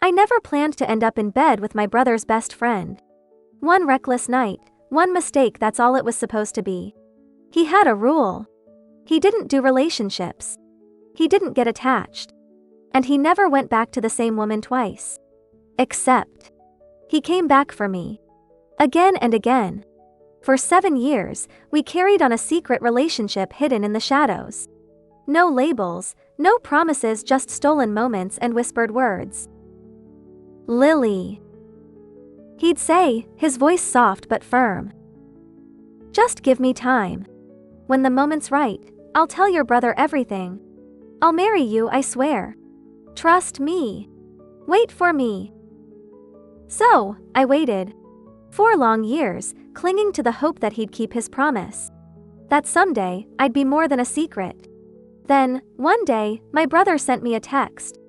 I never planned to end up in bed with my brother's best friend. One reckless night, one mistake, that's all it was supposed to be. He had a rule. He didn't do relationships. He didn't get attached. And he never went back to the same woman twice. Except, he came back for me. Again and again. For 7 years, we carried on a secret relationship hidden in the shadows. No labels, no promises, just stolen moments and whispered words. Lily, he'd say, his voice soft but firm. Just give me time. When the moment's right, I'll tell your brother everything. I'll marry you, I swear. Trust me. Wait for me. So, I waited. 4 long years, clinging to the hope that he'd keep his promise. That someday, I'd be more than a secret. Then, one day, my brother sent me a text.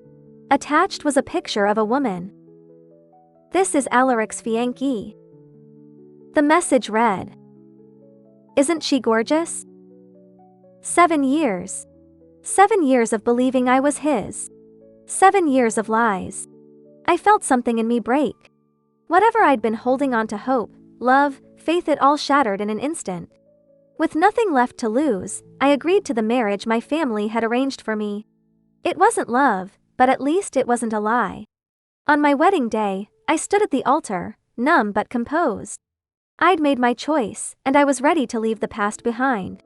Attached was a picture of a woman. "This is Alaric's fiancée." The message read, "Isn't she gorgeous?" 7 years. 7 years of believing I was his. 7 years of lies. I felt something in me break. Whatever I'd been holding on to, hope, love, faith, it all shattered in an instant. With nothing left to lose, I agreed to the marriage my family had arranged for me. It wasn't love, but at least it wasn't a lie. On my wedding day, I stood at the altar, numb but composed. I'd made my choice, and I was ready to leave the past behind.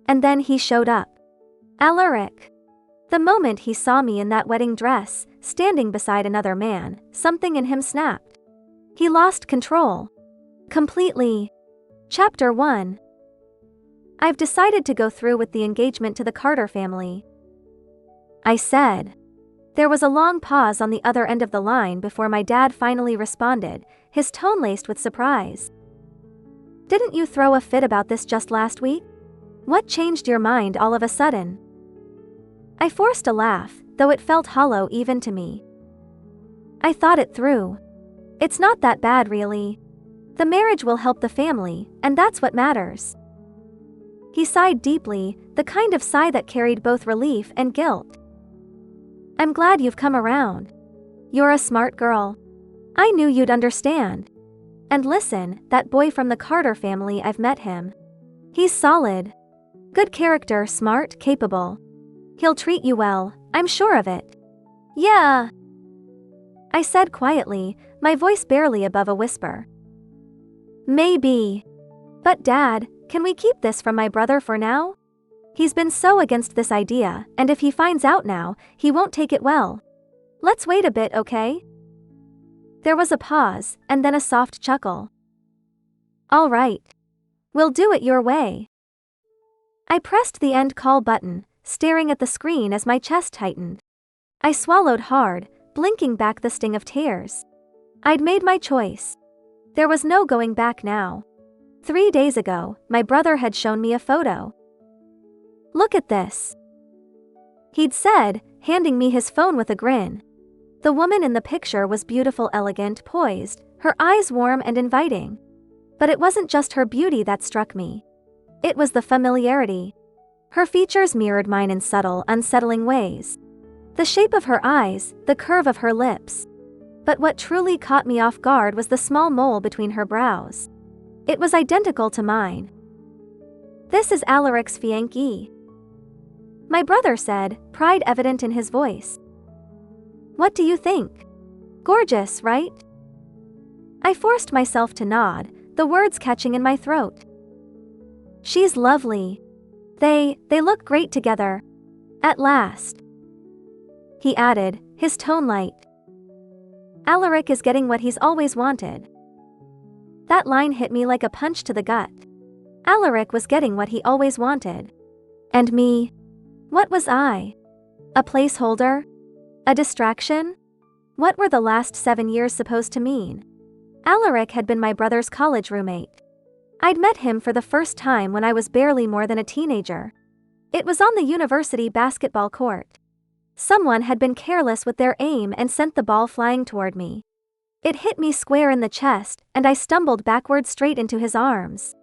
And then he showed up. Alaric. The moment he saw me in that wedding dress, standing beside another man, something in him snapped. He lost control. Completely. Chapter 1. I've decided to go through with the engagement to the Carter family, I said. There was a long pause on the other end of the line before my dad finally responded, his tone laced with surprise. Didn't you throw a fit about this just last week? What changed your mind all of a sudden? I forced a laugh, though it felt hollow even to me. I thought it through. It's not that bad, really. The marriage will help the family, and that's what matters. He sighed deeply, the kind of sigh that carried both relief and guilt. I'm glad you've come around. You're a smart girl. I knew you'd understand. And listen, that boy from the Carter family, I've met him. He's solid. Good character, smart, capable. He'll treat you well, I'm sure of it. Yeah, I said quietly, my voice barely above a whisper. Maybe. But Dad, can we keep this from my brother for now? He's been so against this idea, and if he finds out now, he won't take it well. Let's wait a bit, okay? There was a pause, and then a soft chuckle. All right. We'll do it your way. I pressed the end call button, staring at the screen as my chest tightened. I swallowed hard, blinking back the sting of tears. I'd made my choice. There was no going back now. 3 days ago, my brother had shown me a photo. Look at this, he'd said, handing me his phone with a grin. The woman in the picture was beautiful, elegant, poised, her eyes warm and inviting. But it wasn't just her beauty that struck me. It was the familiarity. Her features mirrored mine in subtle, unsettling ways. The shape of her eyes, the curve of her lips. But what truly caught me off guard was the small mole between her brows. It was identical to mine. This is Alaric's fiancée, my brother said, pride evident in his voice. What do you think? Gorgeous, right? I forced myself to nod, the words catching in my throat. She's lovely. They look great together. At last. He added, his tone light. Alaric is getting what he's always wanted. That line hit me like a punch to the gut. Alaric was getting what he always wanted. And me? What was I? A placeholder? A distraction? What were the last 7 years supposed to mean? Alaric had been my brother's college roommate. I'd met him for the first time when I was barely more than a teenager. It was on the university basketball court. Someone had been careless with their aim and sent the ball flying toward me. It hit me square in the chest, and I stumbled backward straight into his arms.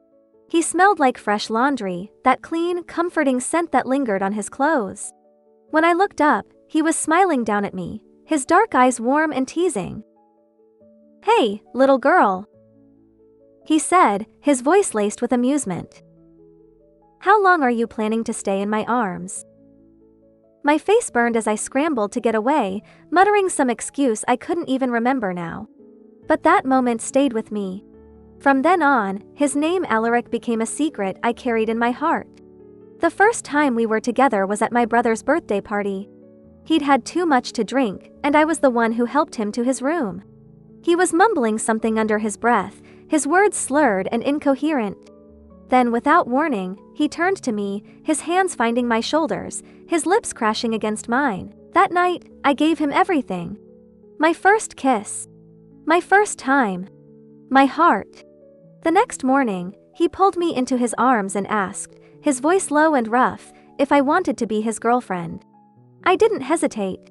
He smelled like fresh laundry, that clean, comforting scent that lingered on his clothes. When I looked up, he was smiling down at me, his dark eyes warm and teasing. "Hey, little girl," he said, his voice laced with amusement. "How long are you planning to stay in my arms?" My face burned as I scrambled to get away, muttering some excuse I couldn't even remember now. But that moment stayed with me. From then on, his name Alaric became a secret I carried in my heart. The first time we were together was at my brother's birthday party. He'd had too much to drink, and I was the one who helped him to his room. He was mumbling something under his breath, his words slurred and incoherent. Then, without warning, he turned to me, his hands finding my shoulders, his lips crashing against mine. That night, I gave him everything. My first kiss. My first time. My heart. The next morning, he pulled me into his arms and asked, his voice low and rough, if I wanted to be his girlfriend. I didn't hesitate.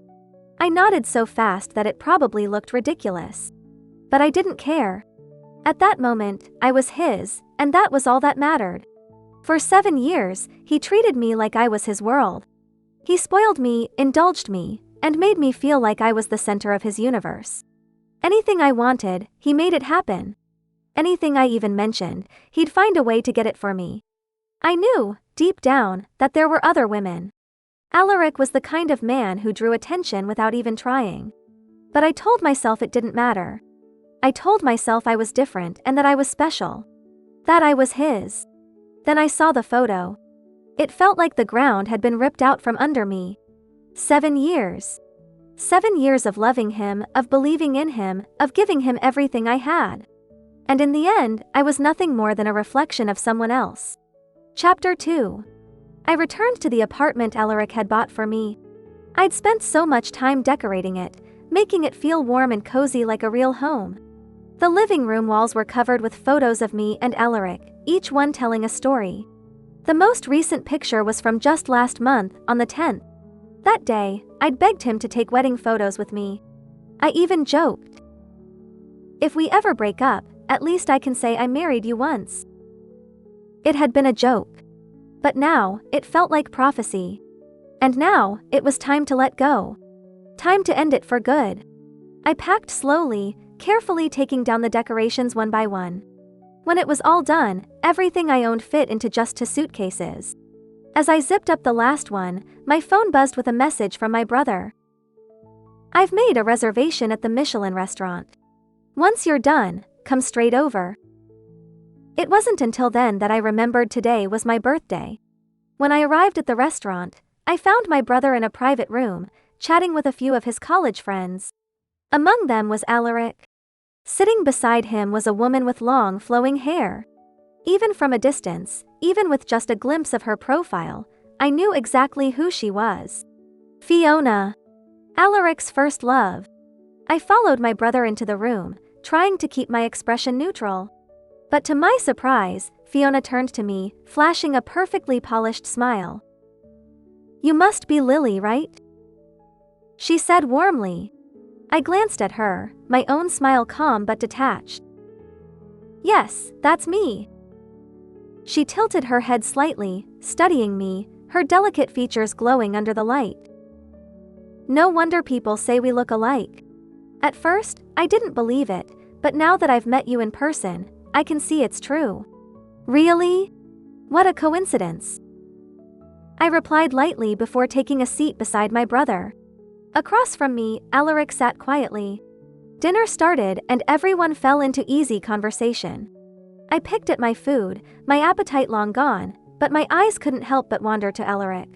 I nodded so fast that it probably looked ridiculous. But I didn't care. At that moment, I was his, and that was all that mattered. For 7 years, he treated me like I was his world. He spoiled me, indulged me, and made me feel like I was the center of his universe. Anything I wanted, he made it happen. Anything I even mentioned, he'd find a way to get it for me. I knew, deep down, that there were other women. Alaric was the kind of man who drew attention without even trying. But I told myself it didn't matter. I told myself I was different and that I was special. That I was his. Then I saw the photo. It felt like the ground had been ripped out from under me. 7 years. 7 years of loving him, of believing in him, of giving him everything I had. And in the end, I was nothing more than a reflection of someone else. Chapter 2. I returned to the apartment Alaric had bought for me. I'd spent so much time decorating it, making it feel warm and cozy like a real home. The living room walls were covered with photos of me and Alaric, each one telling a story. The most recent picture was from just last month, on the 10th. That day, I'd begged him to take wedding photos with me. I even joked, "If we ever break up, at least I can say I married you once." It had been a joke. But now, it felt like prophecy. And now, it was time to let go. Time to end it for good. I packed slowly, carefully taking down the decorations one by one. When it was all done, everything I owned fit into just 2 suitcases. As I zipped up the last one, my phone buzzed with a message from my brother. "I've made a reservation at the Michelin restaurant. Once you're done, come straight over." It wasn't until then that I remembered today was my birthday. When I arrived at the restaurant, I found my brother in a private room, chatting with a few of his college friends. Among them was Alaric. Sitting beside him was a woman with long, flowing hair. Even from a distance, even with just a glimpse of her profile, I knew exactly who she was. Fiona. Alaric's first love. I followed my brother into the room, trying to keep my expression neutral. But to my surprise, Fiona turned to me, flashing a perfectly polished smile. "You must be Lily, right?" she said warmly. I glanced at her, my own smile calm but detached. "Yes, that's me." She tilted her head slightly, studying me, her delicate features glowing under the light. "No wonder people say we look alike. At first, I didn't believe it, but now that I've met you in person, I can see it's true." "Really? What a coincidence." I replied lightly before taking a seat beside my brother. Across from me, Alaric sat quietly. Dinner started and everyone fell into easy conversation. I picked at my food, my appetite long gone, but my eyes couldn't help but wander to Alaric.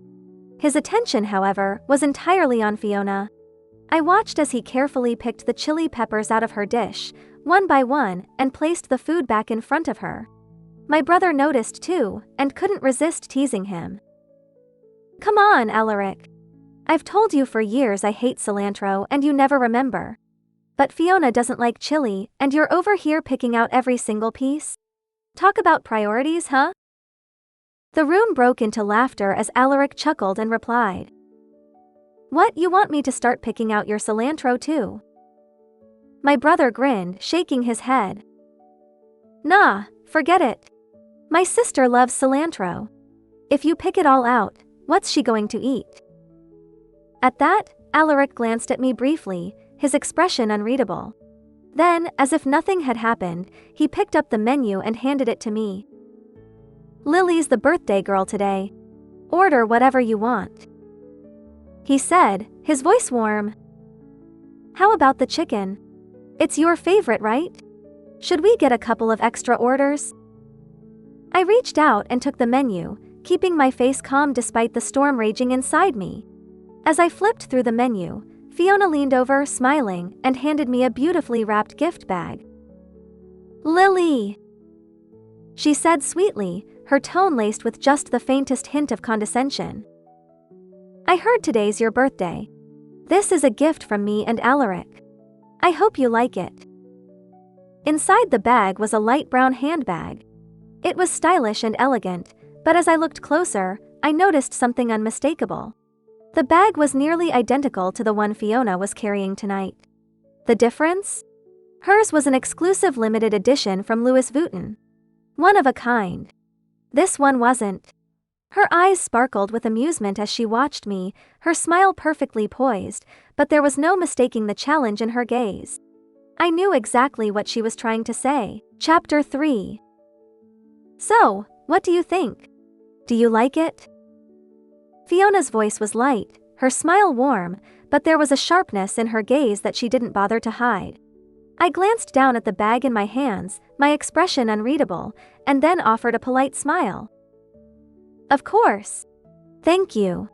His attention, however, was entirely on Fiona. I watched as he carefully picked the chili peppers out of her dish, one by one, and placed the food back in front of her. My brother noticed too, and couldn't resist teasing him. "Come on, Alaric. I've told you for years I hate cilantro and you never remember. But Fiona doesn't like chili, and you're over here picking out every single piece? Talk about priorities, huh?" The room broke into laughter as Alaric chuckled and replied, "What, you want me to start picking out your cilantro too?" My brother grinned, shaking his head. "Nah, forget it. My sister loves cilantro. If you pick it all out, what's she going to eat?" At that, Alaric glanced at me briefly, his expression unreadable. Then, as if nothing had happened, he picked up the menu and handed it to me. "Lily's the birthday girl today. Order whatever you want," he said, his voice warm. "How about the chicken? It's your favorite, right? Should we get a couple of extra orders?" I reached out and took the menu, keeping my face calm despite the storm raging inside me. As I flipped through the menu, Fiona leaned over, smiling, and handed me a beautifully wrapped gift bag. "Lily," she said sweetly, her tone laced with just the faintest hint of condescension. "I heard today's your birthday. This is a gift from me and Alaric. I hope you like it." Inside the bag was a light brown handbag. It was stylish and elegant, but as I looked closer, I noticed something unmistakable. The bag was nearly identical to the one Fiona was carrying tonight. The difference? Hers was an exclusive limited edition from Louis Vuitton. One of a kind. This one wasn't. Her eyes sparkled with amusement as she watched me, her smile perfectly poised, but there was no mistaking the challenge in her gaze. I knew exactly what she was trying to say. Chapter 3. "So, what do you think? Do you like it?" Fiona's voice was light, her smile warm, but there was a sharpness in her gaze that she didn't bother to hide. I glanced down at the bag in my hands, my expression unreadable, and then offered a polite smile. "Of course. Thank you."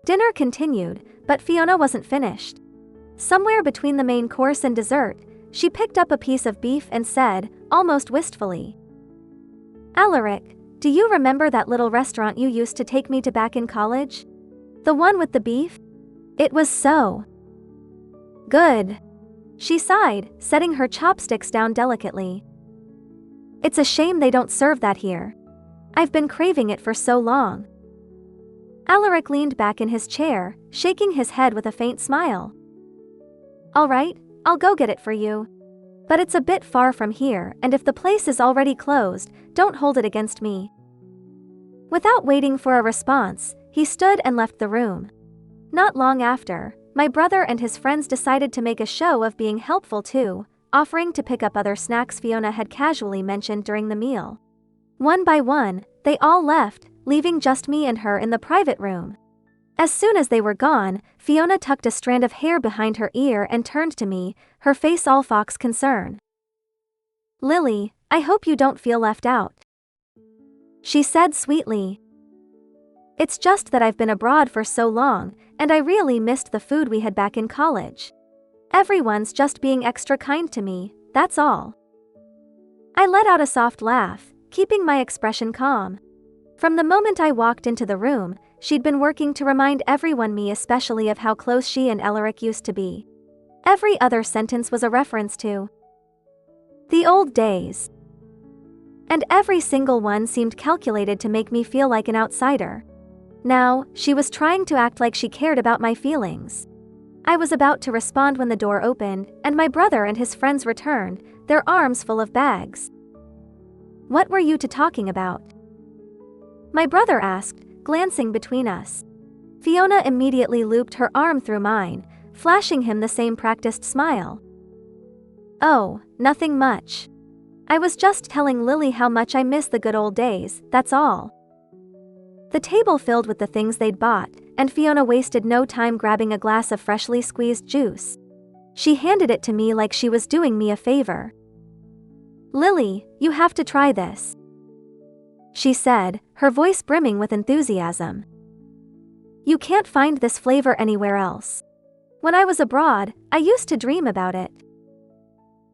Dinner continued, but Fiona wasn't finished. Somewhere between the main course and dessert, she picked up a piece of beef and said, almost wistfully, "Alaric, do you remember that little restaurant you used to take me to back in college? The one with the beef? It was so good." She sighed, setting her chopsticks down delicately. "It's a shame they don't serve that here. I've been craving it for so long." Alaric leaned back in his chair, shaking his head with a faint smile. "All right, I'll go get it for you. But it's a bit far from here, and if the place is already closed, don't hold it against me." Without waiting for a response, he stood and left the room. Not long after, my brother and his friends decided to make a show of being helpful too, offering to pick up other snacks Fiona had casually mentioned during the meal. One by one, they all left, leaving just me and her in the private room. As soon as they were gone, Fiona tucked a strand of hair behind her ear and turned to me, her face all fox concern. "Lily, I hope you don't feel left out," she said sweetly. "It's just that I've been abroad for so long, and I really missed the food we had back in college. Everyone's just being extra kind to me, that's all." I let out a soft laugh, keeping my expression calm. From the moment I walked into the room, she'd been working to remind everyone, me especially, of how close she and Alaric used to be. Every other sentence was a reference to the old days. And every single one seemed calculated to make me feel like an outsider. Now, she was trying to act like she cared about my feelings. I was about to respond when the door opened, and my brother and his friends returned, their arms full of bags. "What were you two talking about?" my brother asked, glancing between us. Fiona immediately looped her arm through mine, flashing him the same practiced smile. "Oh, nothing much. I was just telling Lily how much I miss the good old days, that's all." The table filled with the things they'd bought, and Fiona wasted no time grabbing a glass of freshly squeezed juice. She handed it to me like she was doing me a favor. "Lily, you have to try this," she said, her voice brimming with enthusiasm. "You can't find this flavor anywhere else. When I was abroad, I used to dream about it."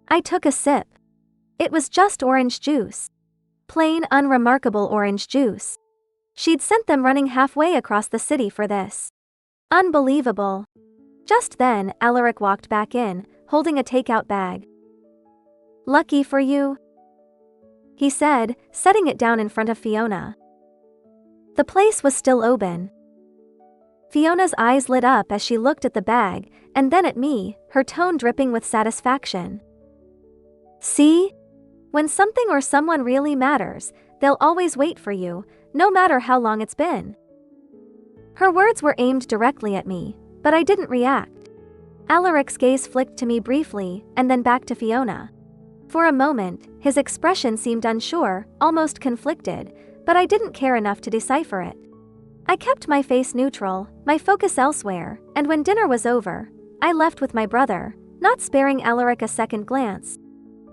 I took a sip. It was just orange juice. Plain, unremarkable orange juice. She'd sent them running halfway across the city for this. Unbelievable. Just then, Alaric walked back in, holding a takeout bag. "Lucky for you," he said, setting it down in front of Fiona. The place was still open. Fiona's eyes lit up as she looked at the bag, and then at me, her tone dripping with satisfaction. "See? When something or someone really matters, they'll always wait for you, no matter how long it's been." Her words were aimed directly at me, but I didn't react. Alaric's gaze flicked to me briefly, and then back to Fiona. For a moment, his expression seemed unsure, almost conflicted, but I didn't care enough to decipher it. I kept my face neutral, my focus elsewhere, and when dinner was over, I left with my brother, not sparing Alaric a second glance.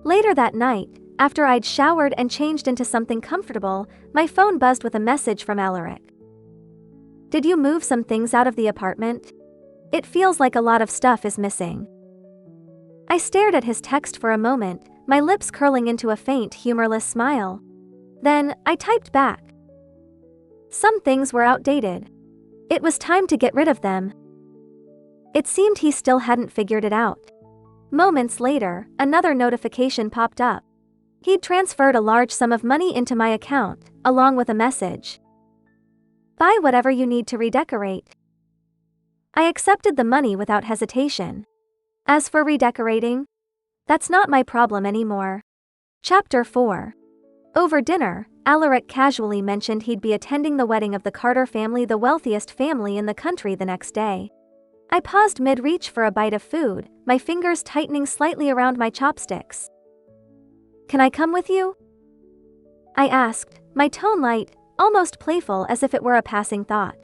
Later that night, after I'd showered and changed into something comfortable, my phone buzzed with a message from Alaric. "Did you move some things out of the apartment? It feels like a lot of stuff is missing." I stared at his text for a moment, my lips curling into a faint, humorless smile. Then, I typed back. Some things were outdated. It was time to get rid of them. It seemed he still hadn't figured it out. Moments later, another notification popped up. He'd transferred a large sum of money into my account, along with a message. "Buy whatever you need to redecorate." I accepted the money without hesitation. As for redecorating, that's not my problem anymore. Chapter 4. Over dinner, Alaric casually mentioned he'd be attending the wedding of the Carter family, the wealthiest family in the country, the next day. I paused mid-reach for a bite of food, my fingers tightening slightly around my chopsticks. "Can I come with you?" I asked, my tone light, almost playful, as if it were a passing thought.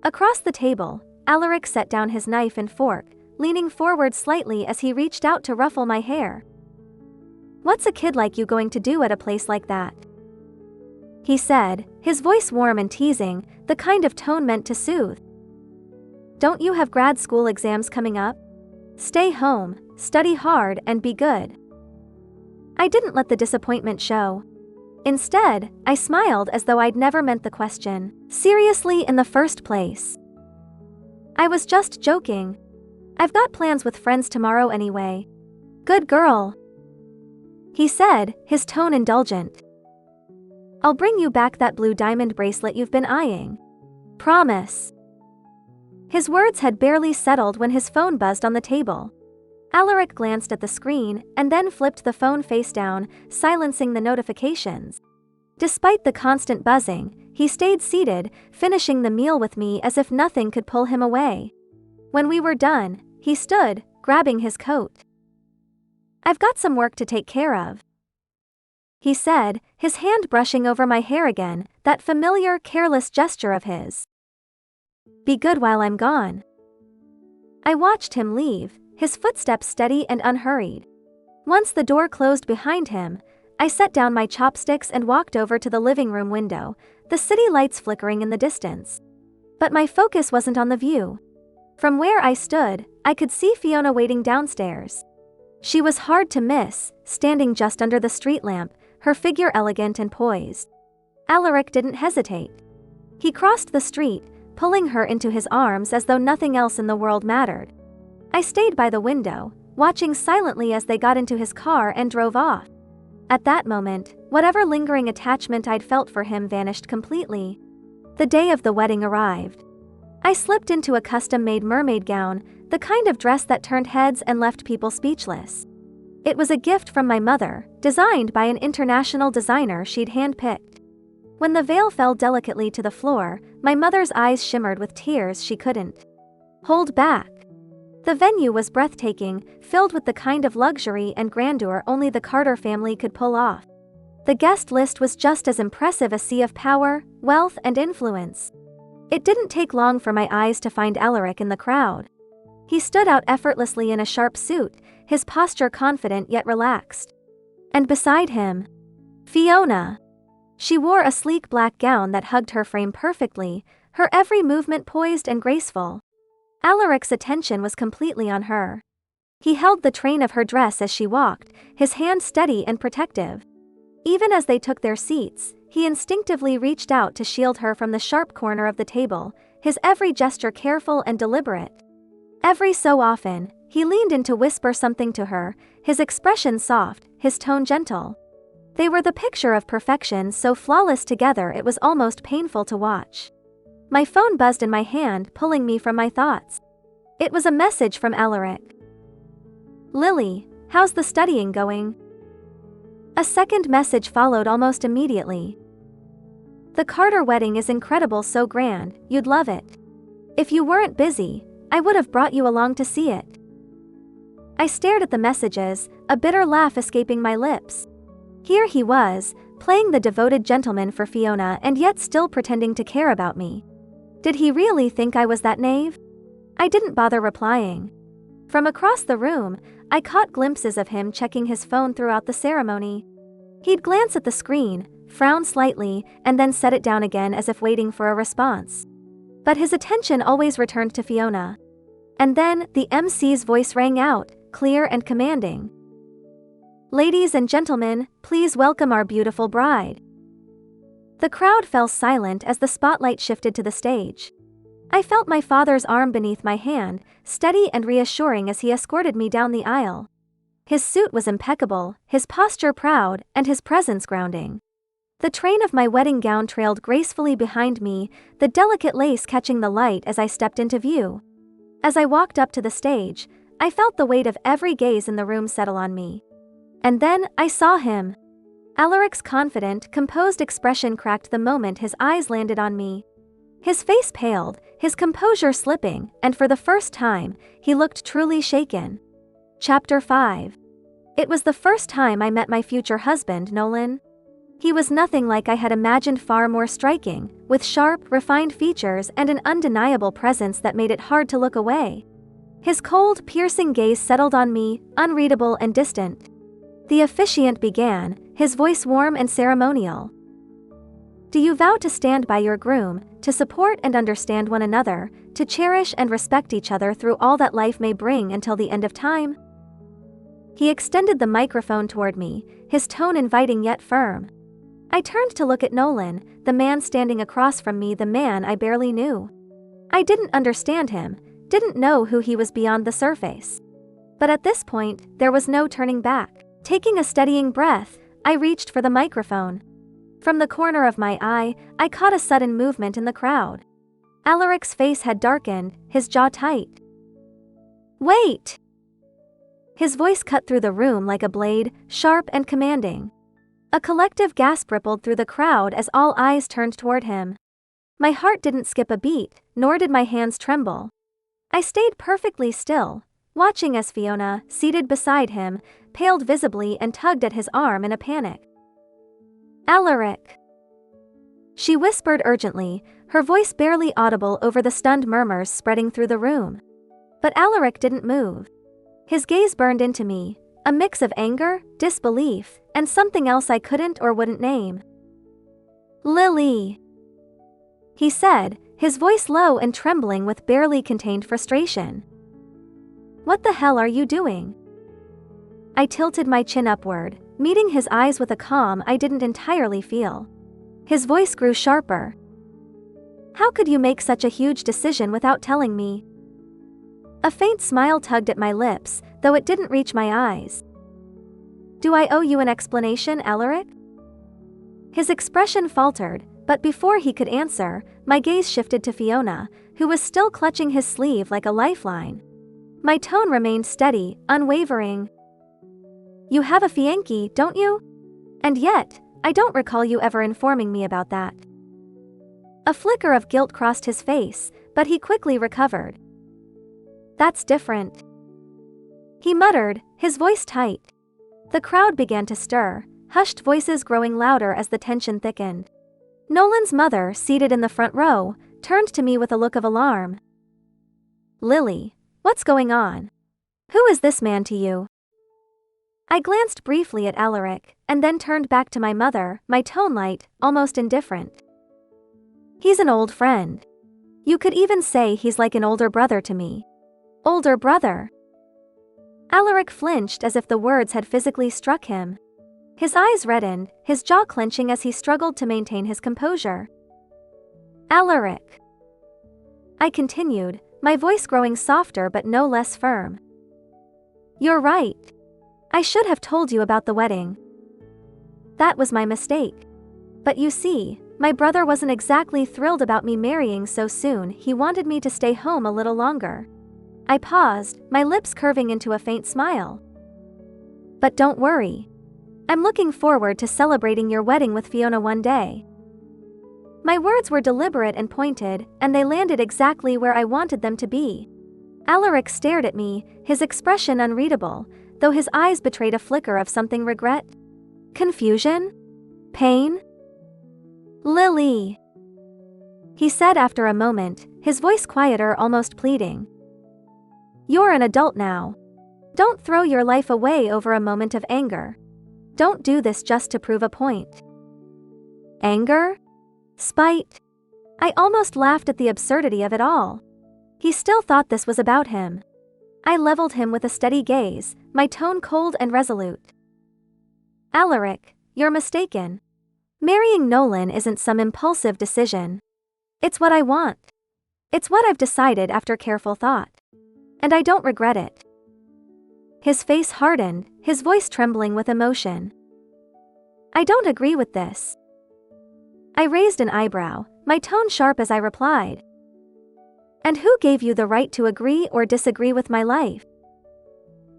Across the table, Alaric set down his knife and fork, leaning forward slightly as he reached out to ruffle my hair. "What's a kid like you going to do at a place like that?" he said, his voice warm and teasing, the kind of tone meant to soothe. "Don't you have grad school exams coming up? Stay home, study hard, and be good." I didn't let the disappointment show. Instead, I smiled as though I'd never meant the question seriously in the first place. "I was just joking. I've got plans with friends tomorrow anyway." "Good girl," he said, his tone indulgent. "I'll bring you back that blue diamond bracelet you've been eyeing. Promise." His words had barely settled when his phone buzzed on the table. Alaric glanced at the screen and then flipped the phone face down, silencing the notifications. Despite the constant buzzing, he stayed seated, finishing the meal with me as if nothing could pull him away. When we were done, he stood, grabbing his coat. "I've got some work to take care of," he said, his hand brushing over my hair again, that familiar, careless gesture of his. "Be good while I'm gone." I watched him leave, his footsteps steady and unhurried. Once the door closed behind him, I set down my chopsticks and walked over to the living room window, the city lights flickering in the distance. But my focus wasn't on the view. From where I stood, I could see Fiona waiting downstairs. She was hard to miss, standing just under the street lamp, her figure elegant and poised. Alaric didn't hesitate. He crossed the street, pulling her into his arms as though nothing else in the world mattered. I stayed by the window, watching silently as they got into his car and drove off. At that moment, whatever lingering attachment I'd felt for him vanished completely. The day of the wedding arrived. I slipped into a custom-made mermaid gown, the kind of dress that turned heads and left people speechless. It was a gift from my mother, designed by an international designer she'd handpicked. When the veil fell delicately to the floor, my mother's eyes shimmered with tears she couldn't hold back. The venue was breathtaking, filled with the kind of luxury and grandeur only the Carter family could pull off. The guest list was just as impressive, a sea of power, wealth, and influence. It didn't take long for my eyes to find Alaric in the crowd. He stood out effortlessly in a sharp suit, his posture confident yet relaxed. And beside him, Fiona. She wore a sleek black gown that hugged her frame perfectly, her every movement poised and graceful. Alaric's attention was completely on her. He held the train of her dress as she walked, his hand steady and protective. Even as they took their seats, he instinctively reached out to shield her from the sharp corner of the table, his every gesture careful and deliberate. Every so often, he leaned in to whisper something to her, his expression soft, his tone gentle. They were the picture of perfection, so flawless together it was almost painful to watch. My phone buzzed in my hand, pulling me from my thoughts. It was a message from Alaric. "Lily, how's the studying going?" A second message followed almost immediately. "The Carter wedding is incredible, so grand, you'd love it. If you weren't busy, I would have brought you along to see it." I stared at the messages, a bitter laugh escaping my lips. Here he was, playing the devoted gentleman for Fiona and yet still pretending to care about me. Did he really think I was that naive? I didn't bother replying. From across the room, I caught glimpses of him checking his phone throughout the ceremony. He'd glance at the screen, frown slightly, and then set it down again as if waiting for a response. But his attention always returned to Fiona. And then, the MC's voice rang out, clear and commanding. "Ladies and gentlemen, please welcome our beautiful bride." The crowd fell silent as the spotlight shifted to the stage. I felt my father's arm beneath my hand, steady and reassuring as he escorted me down the aisle. His suit was impeccable, his posture proud, and his presence grounding. The train of my wedding gown trailed gracefully behind me, the delicate lace catching the light as I stepped into view. As I walked up to the stage, I felt the weight of every gaze in the room settle on me. And then, I saw him. Alaric's confident, composed expression cracked the moment his eyes landed on me. His face paled, his composure slipping, and for the first time, he looked truly shaken. Chapter 5. It was the first time I met my future husband, Nolan. He was nothing like I had imagined, far more striking, with sharp, refined features and an undeniable presence that made it hard to look away. His cold, piercing gaze settled on me, unreadable and distant. The officiant began, his voice warm and ceremonial. "Do you vow to stand by your groom, to support and understand one another, to cherish and respect each other through all that life may bring until the end of time?" He extended the microphone toward me, his tone inviting yet firm. I turned to look at Nolan, the man standing across from me, the man I barely knew. I didn't understand him, didn't know who he was beyond the surface. But at this point, there was no turning back. Taking a steadying breath, I reached for the microphone. From the corner of my eye, I caught a sudden movement in the crowd. Alaric's face had darkened, his jaw tight. "Wait!" His voice cut through the room like a blade, sharp and commanding. A collective gasp rippled through the crowd as all eyes turned toward him. My heart didn't skip a beat, nor did my hands tremble. I stayed perfectly still, watching as Fiona, seated beside him, paled visibly and tugged at his arm in a panic. "Alaric!" She whispered urgently, her voice barely audible over the stunned murmurs spreading through the room. But Alaric didn't move. His gaze burned into me, a mix of anger, disbelief, and something else I couldn't or wouldn't name. "Lily," he said, his voice low and trembling with barely contained frustration. "What the hell are you doing?" I tilted my chin upward, meeting his eyes with a calm I didn't entirely feel. His voice grew sharper. "How could you make such a huge decision without telling me?" A faint smile tugged at my lips, though it didn't reach my eyes. "Do I owe you an explanation, Alaric?" His expression faltered, but before he could answer, my gaze shifted to Fiona, who was still clutching his sleeve like a lifeline. My tone remained steady, unwavering. "You have a fiancé, don't you? And yet, I don't recall you ever informing me about that." A flicker of guilt crossed his face, but he quickly recovered. "That's different," he muttered, his voice tight. The crowd began to stir, hushed voices growing louder as the tension thickened. Nolan's mother, seated in the front row, turned to me with a look of alarm. "Lily, what's going on? Who is this man to you?" I glanced briefly at Alaric, and then turned back to my mother, my tone light, almost indifferent. "He's an old friend. You could even say he's like an older brother to me." "Older brother?" Alaric flinched as if the words had physically struck him. His eyes reddened, his jaw clenching as he struggled to maintain his composure. "Alaric," I continued, my voice growing softer but no less firm. "You're right. I should have told you about the wedding. That was my mistake. But you see, my brother wasn't exactly thrilled about me marrying so soon. He wanted me to stay home a little longer." I paused, my lips curving into a faint smile. "But don't worry. I'm looking forward to celebrating your wedding with Fiona one day." My words were deliberate and pointed, and they landed exactly where I wanted them to be. Alaric stared at me, his expression unreadable, though his eyes betrayed a flicker of something regret. Confusion? Pain? Lily, he said after a moment, his voice quieter, almost pleading. You're an adult now. Don't throw your life away over a moment of anger. Don't do this just to prove a point. Anger? Spite? I almost laughed at the absurdity of it all. He still thought this was about him. I leveled him with a steady gaze, my tone cold and resolute. Alaric, you're mistaken. Marrying Nolan isn't some impulsive decision. It's what I want. It's what I've decided after careful thought. And I don't regret it. His face hardened, his voice trembling with emotion. I don't agree with this. I raised an eyebrow, my tone sharp as I replied. And who gave you the right to agree or disagree with my life?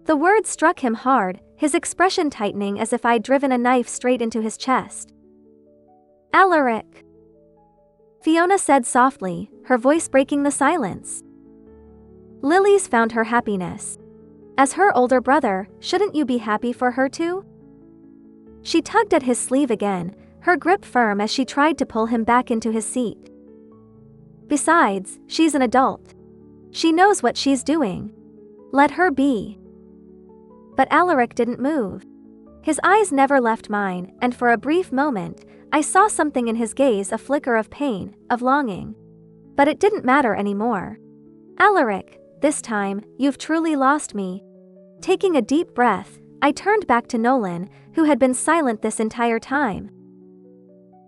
The words struck him hard, his expression tightening as if I'd driven a knife straight into his chest. Alaric, Fiona said softly, her voice breaking the silence. Lily's found her happiness. As her older brother, shouldn't you be happy for her too? She tugged at his sleeve again, her grip firm as she tried to pull him back into his seat. Besides, she's an adult. She knows what she's doing. Let her be. But Alaric didn't move. His eyes never left mine, and for a brief moment, I saw something in his gaze, a flicker of pain, of longing. But it didn't matter anymore. Alaric, this time, you've truly lost me. Taking a deep breath, I turned back to Nolan, who had been silent this entire time.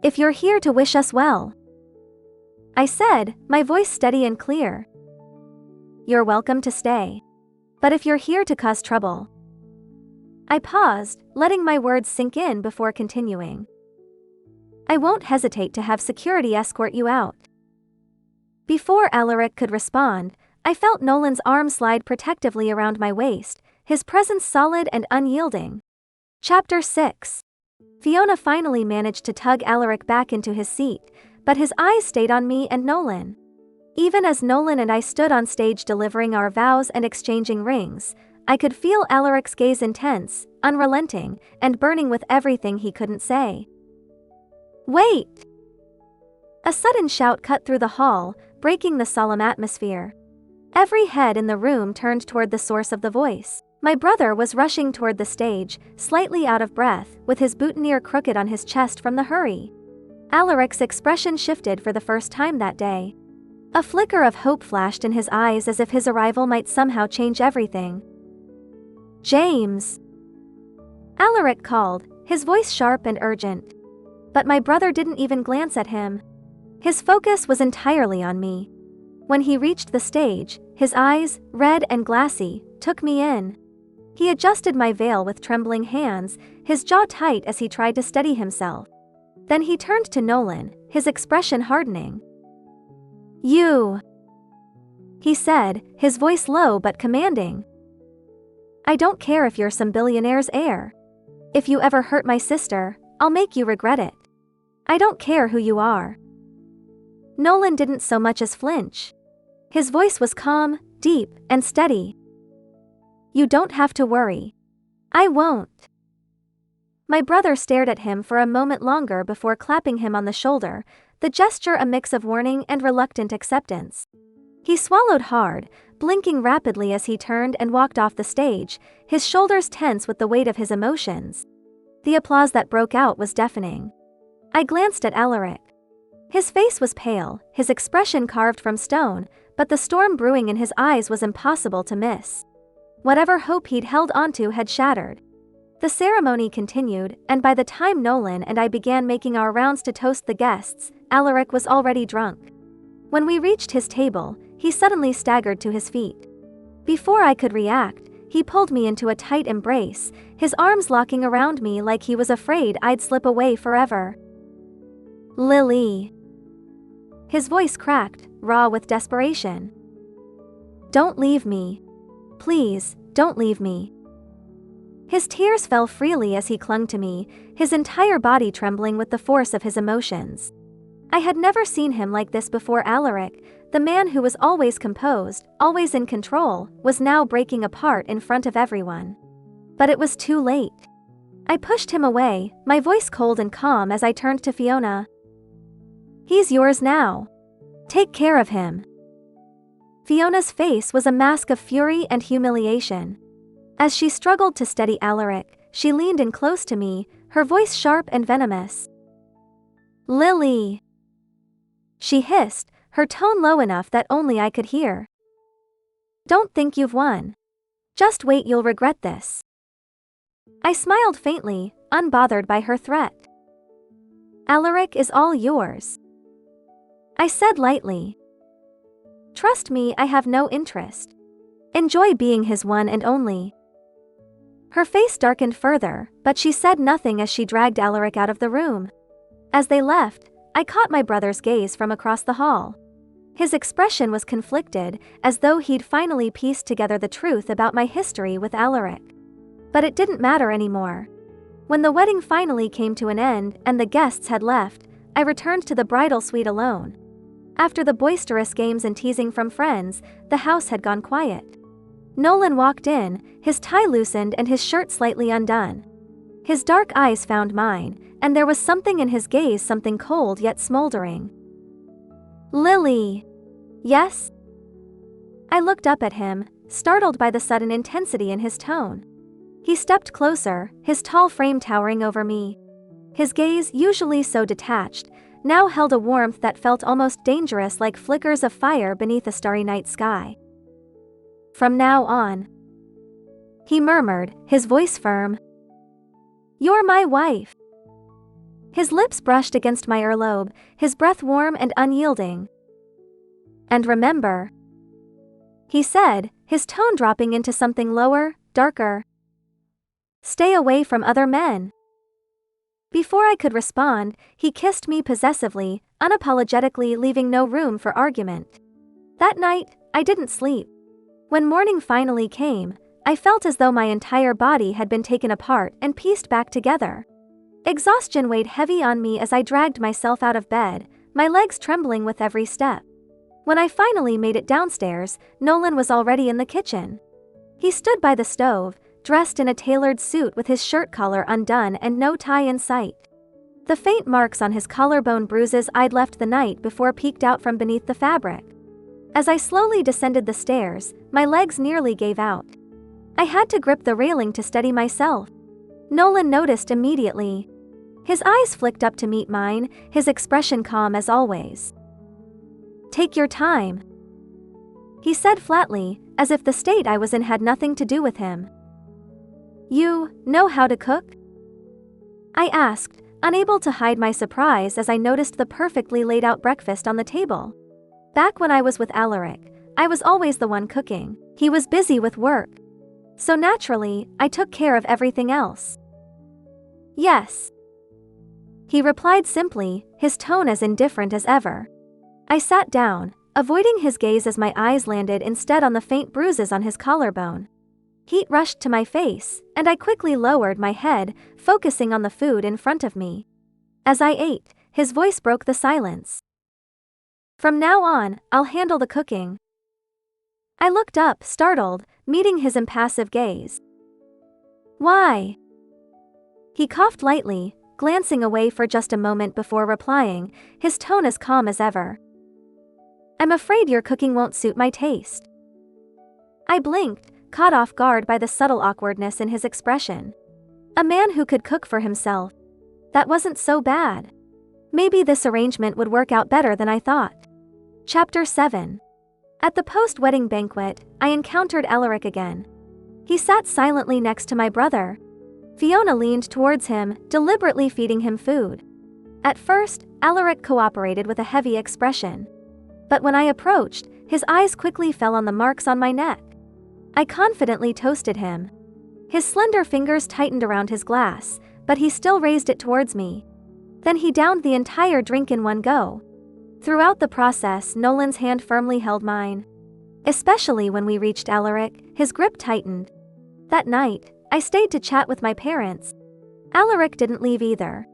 If you're here to wish us well, I said, my voice steady and clear. You're welcome to stay. But if you're here to cause trouble. I paused, letting my words sink in before continuing. I won't hesitate to have security escort you out. Before Alaric could respond, I felt Nolan's arm slide protectively around my waist, his presence solid and unyielding. Chapter 6. Fiona finally managed to tug Alaric back into his seat, but his eyes stayed on me and Nolan. Even as Nolan and I stood on stage delivering our vows and exchanging rings, I could feel Alaric's gaze intense, unrelenting, and burning with everything he couldn't say. Wait! A sudden shout cut through the hall, breaking the solemn atmosphere. Every head in the room turned toward the source of the voice. My brother was rushing toward the stage, slightly out of breath, with his boutonniere crooked on his chest from the hurry. Alaric's expression shifted for the first time that day. A flicker of hope flashed in his eyes as if his arrival might somehow change everything. James! Alaric called, his voice sharp and urgent. But my brother didn't even glance at him. His focus was entirely on me. When he reached the stage, his eyes, red and glassy, took me in. He adjusted my veil with trembling hands, his jaw tight as he tried to steady himself. Then he turned to Nolan, his expression hardening. You! He said, his voice low but commanding. I don't care if you're some billionaire's heir. If you ever hurt my sister, I'll make you regret it. I don't care who you are. Nolan didn't so much as flinch. His voice was calm, deep, and steady. You don't have to worry. I won't. My brother stared at him for a moment longer before clapping him on the shoulder, the gesture a mix of warning and reluctant acceptance. He swallowed hard, blinking rapidly as he turned and walked off the stage, his shoulders tense with the weight of his emotions. The applause that broke out was deafening. I glanced at Alaric. His face was pale, his expression carved from stone, but the storm brewing in his eyes was impossible to miss. Whatever hope he'd held onto had shattered. The ceremony continued, and by the time Nolan and I began making our rounds to toast the guests, Alaric was already drunk. When we reached his table, he suddenly staggered to his feet. Before I could react, he pulled me into a tight embrace, his arms locking around me like he was afraid I'd slip away forever. Lily. His voice cracked, raw with desperation. Don't leave me. Please, don't leave me. His tears fell freely as he clung to me, his entire body trembling with the force of his emotions. I had never seen him like this before. Alaric, The man who was always composed, always in control, was now breaking apart in front of everyone. But it was too late. I pushed him away, my voice cold and calm as I turned to Fiona. "He's yours now. Take care of him." Fiona's face was a mask of fury and humiliation. As she struggled to steady Alaric, she leaned in close to me, her voice sharp and venomous. "Lily!" she hissed, her tone low enough that only I could hear. "Don't think you've won. Just wait, you'll regret this." I smiled faintly, unbothered by her threat. "Alaric is all yours," I said lightly. "Trust me, I have no interest. Enjoy being his one and only." Her face darkened further, but she said nothing as she dragged Alaric out of the room. As they left, I caught my brother's gaze from across the hall. His expression was conflicted, as though he'd finally pieced together the truth about my history with Alaric. But it didn't matter anymore. When the wedding finally came to an end and the guests had left, I returned to the bridal suite alone. After the boisterous games and teasing from friends, the house had gone quiet. Nolan walked in, his tie loosened and his shirt slightly undone. His dark eyes found mine, and there was something in his gaze, something cold yet smoldering. "Lily!" "Yes?" I looked up at him, startled by the sudden intensity in his tone. He stepped closer, his tall frame towering over me. His gaze, usually so detached, now held a warmth that felt almost dangerous, like flickers of fire beneath a starry night sky. "From now on," he murmured, his voice firm. "You're my wife." His lips brushed against my earlobe, his breath warm and unyielding. "And remember," he said, his tone dropping into something lower, darker. "Stay away from other men." Before I could respond, he kissed me possessively, unapologetically, leaving no room for argument. That night, I didn't sleep. When morning finally came, I felt as though my entire body had been taken apart and pieced back together. Exhaustion weighed heavy on me as I dragged myself out of bed, my legs trembling with every step. When I finally made it downstairs, Nolan was already in the kitchen. He stood by the stove, dressed in a tailored suit with his shirt collar undone and no tie in sight. The faint marks on his collarbone bruises I'd left the night before peeked out from beneath the fabric. As I slowly descended the stairs, my legs nearly gave out. I had to grip the railing to steady myself. Nolan noticed immediately. His eyes flicked up to meet mine, his expression calm as always. "Take your time," he said flatly, as if the state I was in had nothing to do with him. "You know how to cook?" I asked, unable to hide my surprise as I noticed the perfectly laid out breakfast on the table. Back when I was with Alaric, I was always the one cooking. He was busy with work. So naturally, I took care of everything else. "Yes," he replied simply, his tone as indifferent as ever. I sat down, avoiding his gaze as my eyes landed instead on the faint bruises on his collarbone. Heat rushed to my face, and I quickly lowered my head, focusing on the food in front of me. As I ate, his voice broke the silence. "From now on, I'll handle the cooking." I looked up, startled, meeting his impassive gaze. "Why?" He coughed lightly, glancing away for just a moment before replying, his tone as calm as ever. "I'm afraid your cooking won't suit my taste." I blinked, caught off guard by the subtle awkwardness in his expression. A man who could cook for himself. That wasn't so bad. Maybe this arrangement would work out better than I thought. Chapter 7. At the post-wedding banquet, I encountered Alaric again. He sat silently next to my brother. Fiona leaned towards him, deliberately feeding him food. At first, Alaric cooperated with a heavy expression. But when I approached, his eyes quickly fell on the marks on my neck. I confidently toasted him. His slender fingers tightened around his glass, but he still raised it towards me. Then he downed the entire drink in one go. Throughout the process, Nolan's hand firmly held mine. Especially when we reached Alaric, his grip tightened. That night, I stayed to chat with my parents. Alaric didn't leave either.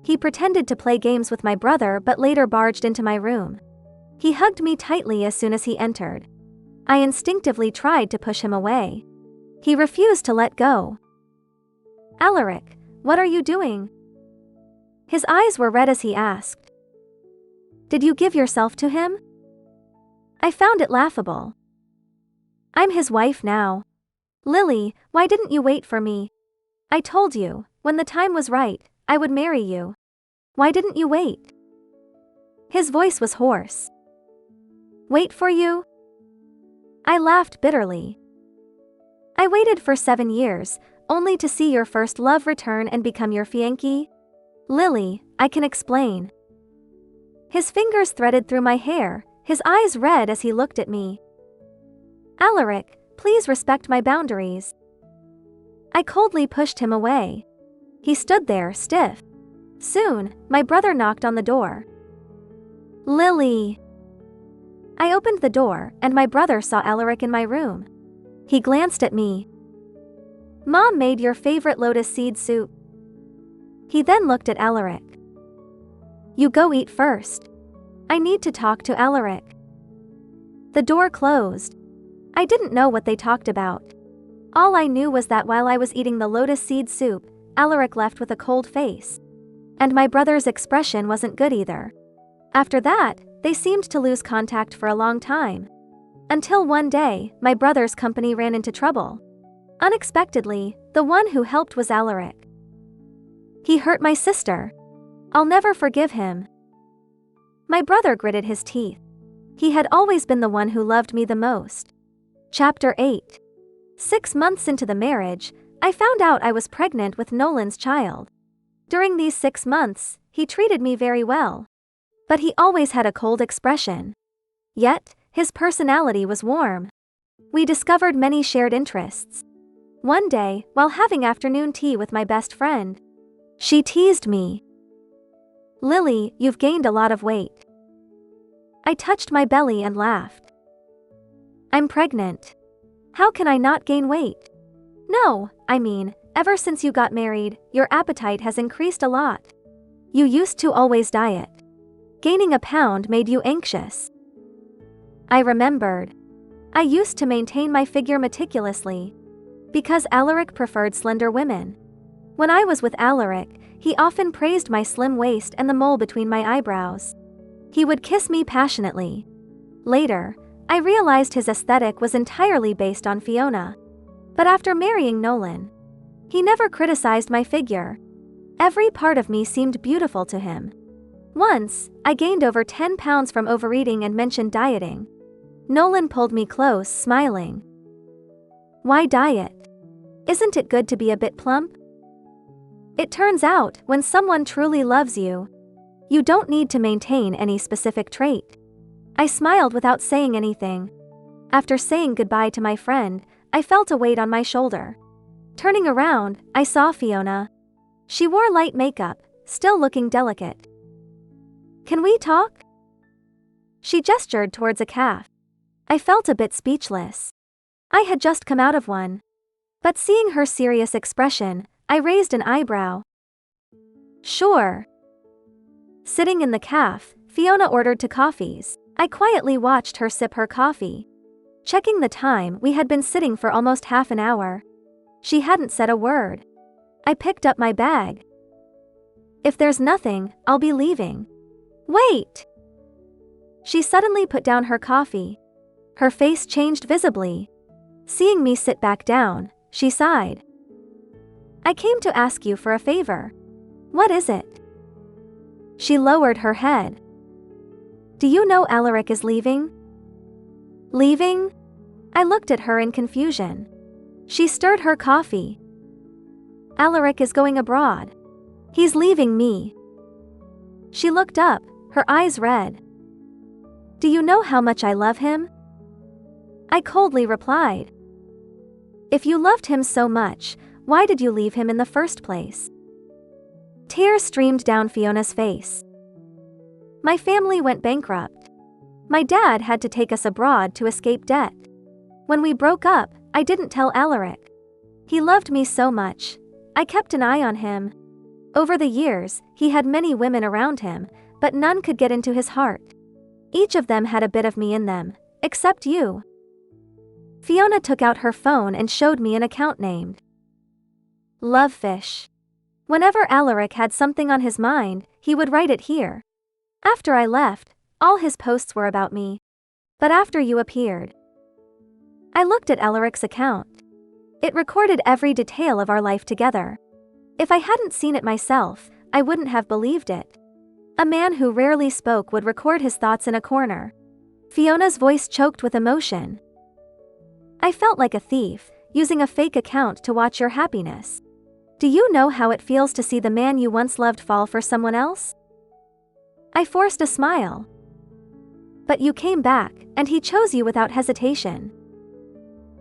He pretended to play games with my brother but later barged into my room. He hugged me tightly as soon as he entered. I instinctively tried to push him away. He refused to let go. "Alaric, what are you doing?" His eyes were red as he asked. "Did you give yourself to him?" I found it laughable. "I'm his wife now. Lily, why didn't you wait for me? I told you, when the time was right, I would marry you. Why didn't you wait?" His voice was hoarse. "Wait for you?" I laughed bitterly. "I waited for 7 years, only to see your first love return and become your fiancé. Lily, I can explain." His fingers threaded through my hair, his eyes red as he looked at me. "Alaric, please respect my boundaries." I coldly pushed him away. He stood there, stiff. Soon, my brother knocked on the door. "Lily." I opened the door, and my brother saw Alaric in my room. He glanced at me. "Mom made your favorite lotus seed soup." He then looked at Alaric. "You go eat first. I need to talk to Alaric." The door closed. I didn't know what they talked about. All I knew was that while I was eating the lotus seed soup, Alaric left with a cold face. And my brother's expression wasn't good either. After that, they seemed to lose contact for a long time. Until one day, my brother's company ran into trouble. Unexpectedly, the one who helped was Alaric. He hurt my sister. I'll never forgive him. My brother gritted his teeth. He had always been the one who loved me the most. Chapter 8. 6 months into the marriage, I found out I was pregnant with Nolan's child. During these 6 months, he treated me very well. But he always had a cold expression. Yet, his personality was warm. We discovered many shared interests. One day, while having afternoon tea with my best friend, she teased me. "Lily, you've gained a lot of weight." I touched my belly and laughed. "I'm pregnant. How can I not gain weight?" "No, I mean, ever since you got married, your appetite has increased a lot. You used to always diet. Gaining a pound made you anxious." I remembered. I used to maintain my figure meticulously. Because Alaric preferred slender women. When I was with Alaric, he often praised my slim waist and the mole between my eyebrows. He would kiss me passionately. Later, I realized his aesthetic was entirely based on Fiona. But after marrying Nolan, he never criticized my figure. Every part of me seemed beautiful to him. Once, I gained over 10 pounds from overeating and mentioned dieting. Nolan pulled me close, smiling. "Why diet? Isn't it good to be a bit plump?" It turns out, when someone truly loves you, you don't need to maintain any specific trait. I smiled without saying anything. After saying goodbye to my friend, I felt a weight on my shoulder. Turning around, I saw Fiona. She wore light makeup, still looking delicate. "Can we talk?" She gestured towards a cafe. I felt a bit speechless. I had just come out of one. But seeing her serious expression, I raised an eyebrow. "Sure." Sitting in the cafe, Fiona ordered 2 coffees. I quietly watched her sip her coffee. Checking the time, we had been sitting for almost half an hour. She hadn't said a word. I picked up my bag. "If there's nothing, I'll be leaving." "Wait!" She suddenly put down her coffee. Her face changed visibly. Seeing me sit back down, she sighed. "I came to ask you for a favor." "What is it?" She lowered her head. "Do you know Alaric is leaving?" "Leaving?" I looked at her in confusion. She stirred her coffee. "Alaric is going abroad. He's leaving me." She looked up, her eyes red. "Do you know how much I love him?" I coldly replied. "If you loved him so much, why did you leave him in the first place?" Tears streamed down Fiona's face. "My family went bankrupt. My dad had to take us abroad to escape debt. When we broke up, I didn't tell Alaric. He loved me so much. I kept an eye on him. Over the years, he had many women around him, but none could get into his heart. Each of them had a bit of me in them, except you. Fiona took out her phone and showed me an account named Lovefish. Whenever Alaric had something on his mind, he would write it here. After I left, all his posts were about me. But after you appeared, I looked at Alaric's account. It recorded every detail of our life together. If I hadn't seen it myself, I wouldn't have believed it. A man who rarely spoke would record his thoughts in a corner. Fiona's voice choked with emotion. I felt like a thief, using a fake account to watch your happiness. Do you know how it feels to see the man you once loved fall for someone else? I forced a smile. But you came back, and he chose you without hesitation.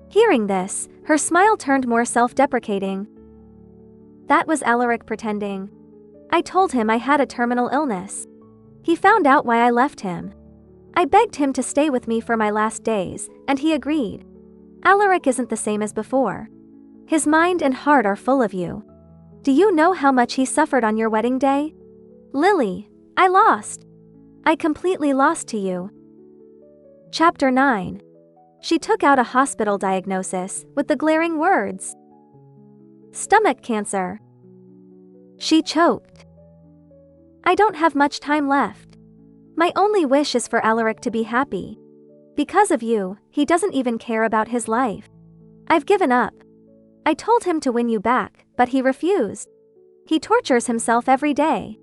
Hearing this, her smile turned more self-deprecating. That was Alaric pretending. I told him I had a terminal illness. He found out why I left him. I begged him to stay with me for my last days, and he agreed. Alaric isn't the same as before. His mind and heart are full of you. Do you know how much he suffered on your wedding day? Lily, I lost. I completely lost to you. Chapter 9. She took out a hospital diagnosis with the glaring words, stomach cancer. She choked. I don't have much time left. My only wish is for Alaric to be happy. Because of you, he doesn't even care about his life. I've given up. I told him to win you back, but he refused. He tortures himself every day.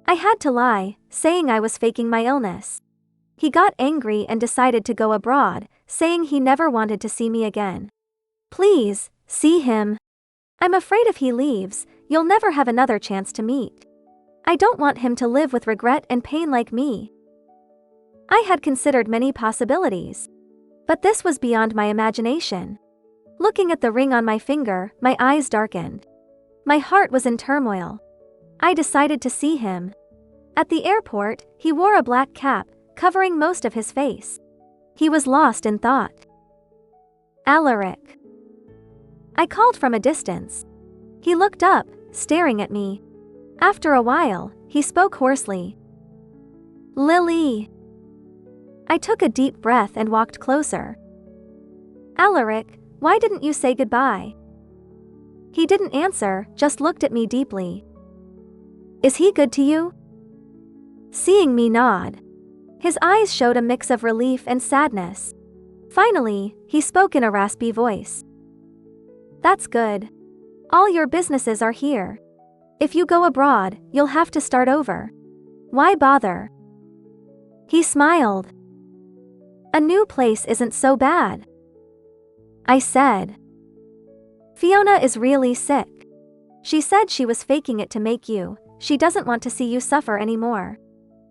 I had to lie, saying I was faking my illness. He got angry and decided to go abroad, saying he never wanted to see me again. Please, see him. I'm afraid if he leaves, you'll never have another chance to meet. I don't want him to live with regret and pain like me. I had considered many possibilities. But this was beyond my imagination. Looking at the ring on my finger, my eyes darkened. My heart was in turmoil. I decided to see him. At the airport, he wore a black cap, covering most of his face. He was lost in thought. Alaric. I called from a distance. He looked up, staring at me. After a while, he spoke hoarsely. Lily. I took a deep breath and walked closer. Alaric, why didn't you say goodbye? He didn't answer, just looked at me deeply. Is he good to you? Seeing me nod. His eyes showed a mix of relief and sadness. Finally, he spoke in a raspy voice. That's good. All your businesses are here. If you go abroad, you'll have to start over. Why bother? He smiled. A new place isn't so bad. I said. Fiona is really sick. She said she was faking it to make you. She doesn't want to see you suffer anymore.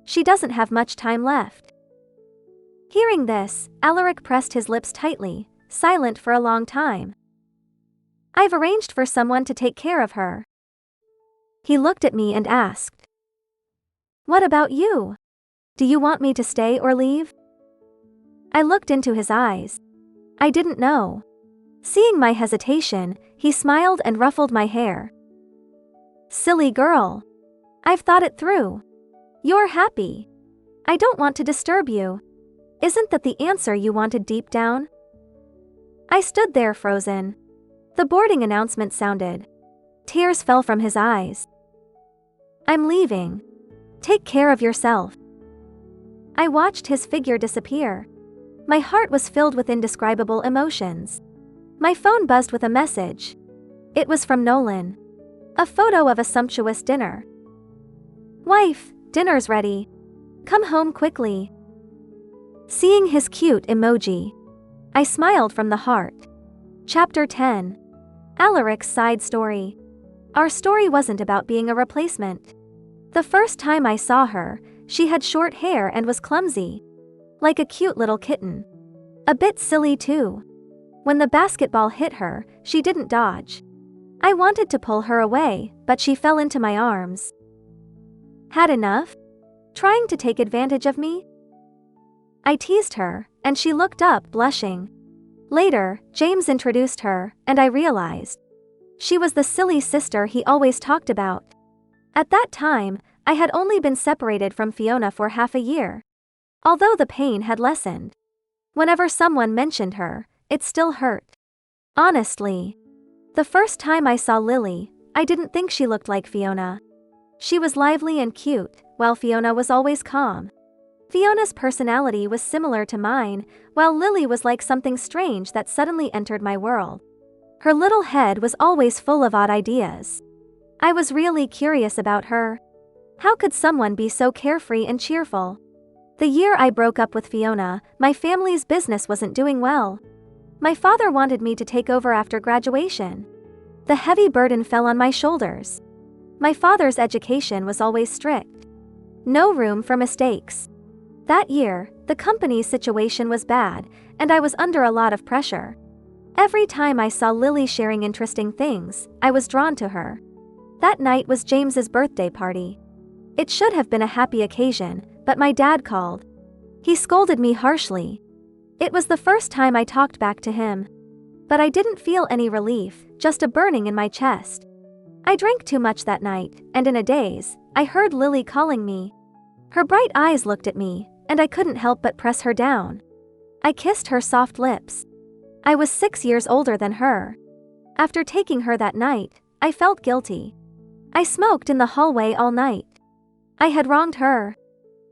She doesn't have much time left. Hearing this, Alaric pressed his lips tightly, silent for a long time. I've arranged for someone to take care of her. He looked at me and asked. What about you? Do you want me to stay or leave? I looked into his eyes. I didn't know. Seeing my hesitation, he smiled and ruffled my hair. Silly girl. I've thought it through. You're happy. I don't want to disturb you. Isn't that the answer you wanted deep down? I stood there frozen. The boarding announcement sounded. Tears fell from his eyes. I'm leaving. Take care of yourself. I watched his figure disappear. My heart was filled with indescribable emotions. My phone buzzed with a message. It was from Nolan. A photo of a sumptuous dinner. Wife, dinner's ready. Come home quickly. Seeing his cute emoji, I smiled from the heart. Chapter 10. Alaric's side story. Our story wasn't about being a replacement. The first time I saw her, she had short hair and was clumsy. Like a cute little kitten. A bit silly too. When the basketball hit her, she didn't dodge. I wanted to pull her away, but she fell into my arms. Had enough? Trying to take advantage of me? I teased her, and she looked up, blushing. Later, James introduced her, and I realized. She was the silly sister he always talked about. At that time, I had only been separated from Fiona for half a year. Although the pain had lessened. Whenever someone mentioned her, it still hurt. Honestly. The first time I saw Lily, I didn't think she looked like Fiona. She was lively and cute, while Fiona was always calm. Fiona's personality was similar to mine, while Lily was like something strange that suddenly entered my world. Her little head was always full of odd ideas. I was really curious about her. How could someone be so carefree and cheerful? The year I broke up with Fiona, my family's business wasn't doing well. My father wanted me to take over after graduation. The heavy burden fell on my shoulders. My father's education was always strict. No room for mistakes. That year, the company's situation was bad, and I was under a lot of pressure. Every time I saw Lily sharing interesting things, I was drawn to her. That night was James's birthday party. It should have been a happy occasion, but my dad called. He scolded me harshly. It was the first time I talked back to him. But I didn't feel any relief, just a burning in my chest. I drank too much that night, and in a daze, I heard Lily calling me. Her bright eyes looked at me, and I couldn't help but press her down. I kissed her soft lips. I was 6 years older than her. After taking her that night, I felt guilty. I smoked in the hallway all night. I had wronged her.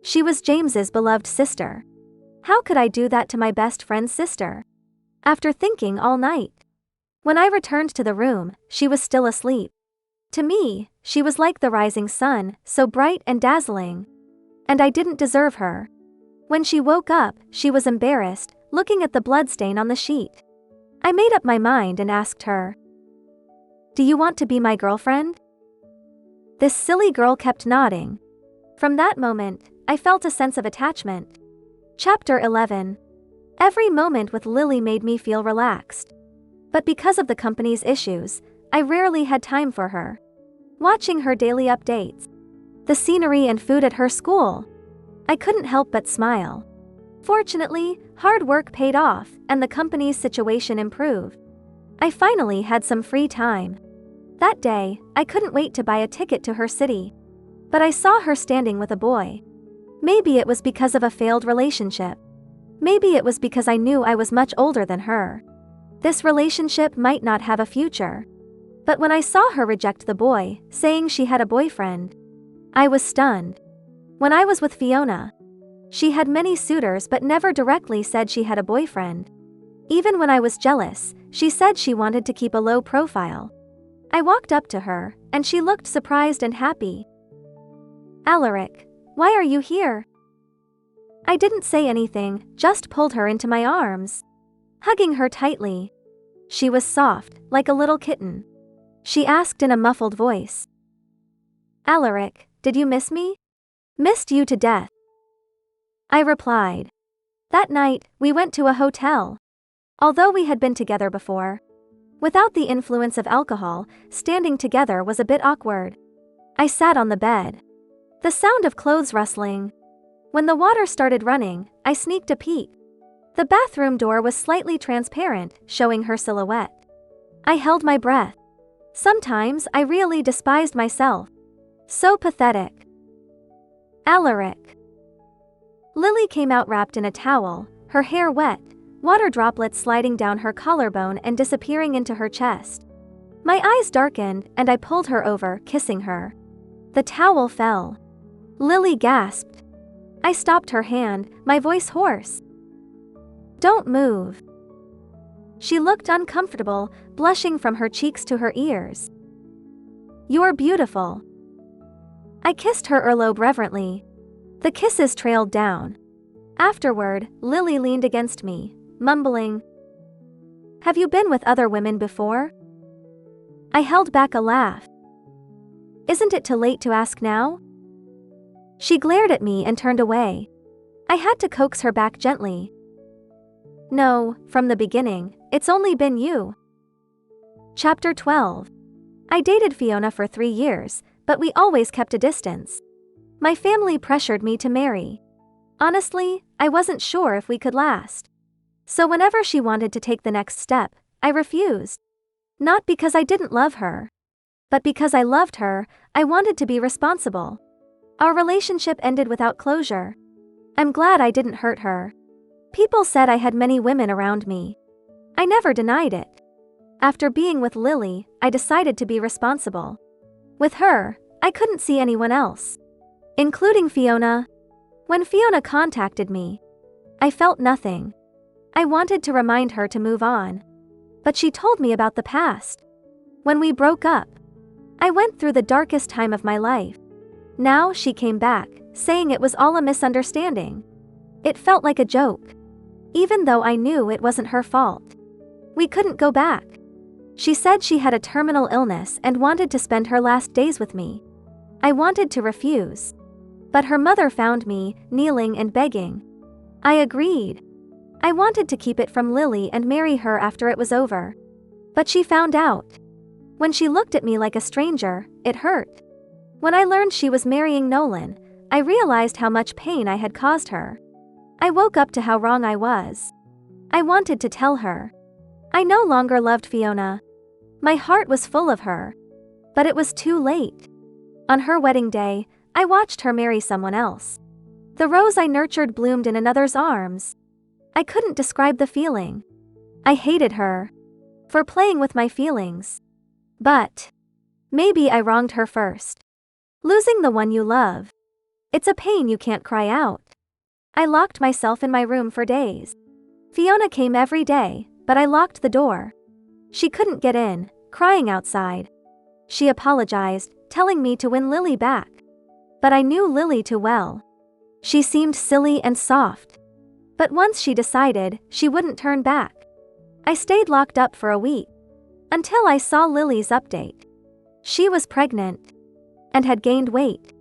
She was James's beloved sister. How could I do that to my best friend's sister? After thinking all night. When I returned to the room, she was still asleep. To me, she was like the rising sun, so bright and dazzling. And I didn't deserve her. When she woke up, she was embarrassed, looking at the bloodstain on the sheet. I made up my mind and asked her, "Do you want to be my girlfriend?" This silly girl kept nodding. From that moment, I felt a sense of attachment. Chapter 11. Every moment with Lily made me feel relaxed. But because of the company's issues, I rarely had time for her. Watching her daily updates, the scenery and food at her school, I couldn't help but smile. Fortunately, hard work paid off, and the company's situation improved. I finally had some free time. That day, I couldn't wait to buy a ticket to her city. But I saw her standing with a boy. Maybe it was because of a failed relationship. Maybe it was because I knew I was much older than her. This relationship might not have a future. But when I saw her reject the boy, saying she had a boyfriend, I was stunned. When I was with Fiona, she had many suitors but never directly said she had a boyfriend. Even when I was jealous, she said she wanted to keep a low profile. I walked up to her, and she looked surprised and happy. "Alaric, why are you here?" I didn't say anything, just pulled her into my arms. Hugging her tightly. She was soft, like a little kitten. She asked in a muffled voice, "Alaric, did you miss me?" "Missed you to death," I replied. That night, we went to a hotel. Although we had been together before, without the influence of alcohol, standing together was a bit awkward. I sat on the bed. The sound of clothes rustling. When the water started running, I sneaked a peek. The bathroom door was slightly transparent, showing her silhouette. I held my breath. Sometimes I really despised myself. So pathetic. Alaric. Lily came out wrapped in a towel, her hair wet, water droplets sliding down her collarbone and disappearing into her chest. My eyes darkened, and I pulled her over, kissing her. The towel fell. Lily gasped. I stopped her hand, my voice hoarse. "Don't move." She looked uncomfortable, blushing from her cheeks to her ears. "You're beautiful." I kissed her earlobe reverently. The kisses trailed down. Afterward, Lily leaned against me, mumbling, "Have you been with other women before?" I held back a laugh. "Isn't it too late to ask now?" She glared at me and turned away. I had to coax her back gently. "No, from the beginning, it's only been you." Chapter 12. I dated Fiona for 3 years, but we always kept a distance. My family pressured me to marry. Honestly, I wasn't sure if we could last. So whenever she wanted to take the next step, I refused. Not because I didn't love her, but because I loved her. I wanted to be responsible. Our relationship ended without closure. I'm glad I didn't hurt her. People said I had many women around me. I never denied it. After being with Lily, I decided to be responsible. With her, I couldn't see anyone else, including Fiona. When Fiona contacted me, I felt nothing. I wanted to remind her to move on, but she told me about the past. When we broke up, I went through the darkest time of my life. Now she came back, saying it was all a misunderstanding. It felt like a joke, even though I knew it wasn't her fault. We couldn't go back. She said she had a terminal illness and wanted to spend her last days with me. I wanted to refuse, but her mother found me, kneeling and begging. I agreed. I wanted to keep it from Lily and marry her after it was over. But she found out. When she looked at me like a stranger, it hurt. When I learned she was marrying Nolan, I realized how much pain I had caused her. I woke up to how wrong I was. I wanted to tell her. I no longer loved Fiona. My heart was full of her. But it was too late. On her wedding day, I watched her marry someone else. The rose I nurtured bloomed in another's arms. I couldn't describe the feeling. I hated her for playing with my feelings. But maybe I wronged her first. Losing the one you love. It's a pain you can't cry out. I locked myself in my room for days. Fiona came every day, but I locked the door. She couldn't get in, crying outside. She apologized, telling me to win Lily back. But I knew Lily too well. She seemed silly and soft. But once she decided, she wouldn't turn back. I stayed locked up for a week, until I saw Lily's update. She was pregnant and had gained weight.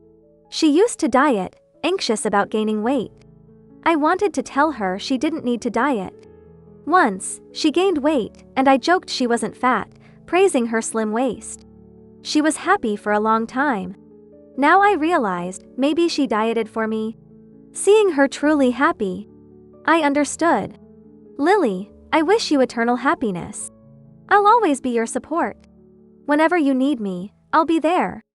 She used to diet, anxious about gaining weight. I wanted to tell her she didn't need to diet. Once, she gained weight, and I joked she wasn't fat, praising her slim waist. She was happy for a long time. Now I realized maybe she dieted for me. Seeing her truly happy, I understood. Lily, I wish you eternal happiness. I'll always be your support. Whenever you need me, I'll be there.